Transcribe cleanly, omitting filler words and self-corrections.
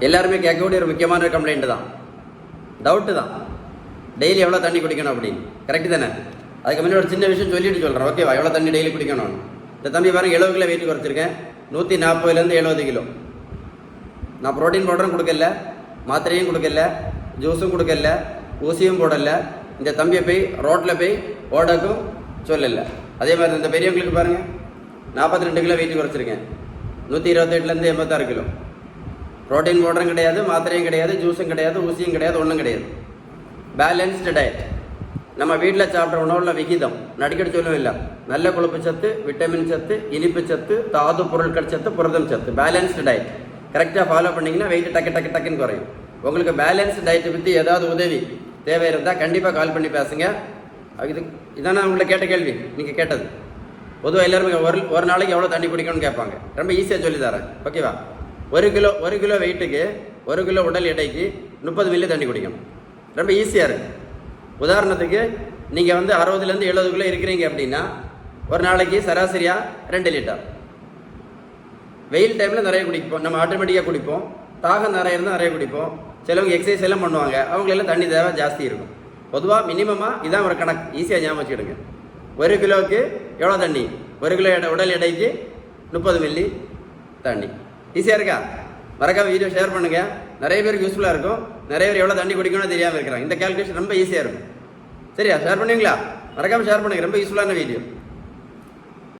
எல்லாருமே கேட்கக்கூடிய ஒரு முக்கியமான கம்ப்ளைண்ட் தான், டவுட்டு தான். டெய்லி எவ்வளோ தண்ணி குடிக்கணும் அப்படின்னு. கரெக்டு தானே? அதுக்கு முன்னாடி ஒரு சின்ன விஷயம் சொல்லிட்டு சொல்கிறேன், ஓகேவா? எவ்வளோ தண்ணி டெய்லி குடிக்கணும். இந்த தம்பி பாருங்க 70 கிலோ வெயிட் குறைச்சிருக்கேன், 140லேருந்து 70 கிலோ. நான் ப்ரோட்டீன் பவுடரும் கொடுக்கல, மாத்திரையும் கொடுக்கல, ஜூஸும் கொடுக்கல, ஊசியும் போடல. இந்த தம்பியை போய் ரோட்டில் போய் ஓடக்கும் சொல்லலை. அதே மாதிரி இந்த பெரியவங்களுக்கு பாருங்கள், 42 கிலோ வெயிட் குறைச்சிருக்கேன், 128லேருந்து 86 கிலோ. ப்ரோட்டீன் பவுடரும் கிடையாது, மாத்திரையும் கிடையாது, ஜூஸும் கிடையாது, ஊசியும் கிடையாது, ஒன்றும் கிடையாது. Balanced diet. நம்ம வீட்டில் சாப்பிட்ற உணவுல விகிதம் நடிக்கடி சொல்லவும் இல்லை. நல்ல கொழுப்பு சத்து, விட்டமின் சத்து, இனிப்பு சத்து, தாது பொருட்கள் சத்து, புரதம் சத்து. பேலன்ஸ்டு டயட் கரெக்டாக ஃபாலோ பண்ணிங்கன்னா வெயிட் டக்குன்னு குறையும். உங்களுக்கு பேலன்ஸ் டயட்டை பற்றி ஏதாவது உதவி தேவை இருந்தால் கண்டிப்பாக கால் பண்ணி பேசுங்க. இதானே உங்களை கேட்ட கேள்வி, நீங்கள் கேட்டது. பொதுவாக எல்லாருமே ஒரு நாளைக்கு எவ்வளோ தண்ணி குடிக்கணும்னு கேட்பாங்க. ரொம்ப ஈஸியாக சொல்லி தரேன், ஓகேவா? 1 கிலோ வெயிட்டுக்கு 1 கிலோ உடல் எடைக்கு 30 மில்லி தண்ணி குடிக்கணும். ரொம்ப ஈஸியாக இருக்குது. உதாரணத்துக்கு நீங்கள் 60லேருந்து 70 கிலோ இருக்கிறீங்க அப்படின்னா ஒரு நாளைக்கு சராசரியாக 2 லிட்டர். வெயில் டைமில் நிறைய குடிப்போம், நம்ம ஆட்டோமேட்டிக்காக குடிப்போம். தாகம் நிறைய இருந்தால் நிறைய குடிப்போம். சிலவங்க எக்ஸசைஸ் எல்லாம் பண்ணுவாங்க, அவங்களெல்லாம் தண்ணி தேவை ஜாஸ்தி இருக்கும். பொதுவாக மினிமமாக இதான் ஒரு கணக்கு, ஈஸியாக ஞாபகம் வச்சுக்கிடுங்க. 1 கிலோவுக்கு எவ்வளோ தண்ணி? 1 கிலோ உடல் எடைக்கு 30 மில்லி தண்ணி. ஈஸியாக இருக்கா? மறக்காம வீடியோ ஷேர் பண்ணுங்கள், நிறைய பேருக்கு யூஸ்ஃபுல்லாக இருக்கும். நிறைய பேர் எவ்வளோ தண்ணி குடிக்கணும்னு தெரியாமல் இருக்கிறாங்க. இந்த கால்குலேஷன் ரொம்ப ஈஸியாக இருக்கும். சரியா? ஷேர் பண்ணுவீங்களா? மறக்காமல் ஷேர் பண்ணுங்கள், ரொம்ப யூஸ்ஃபுல்லான வீடியோ.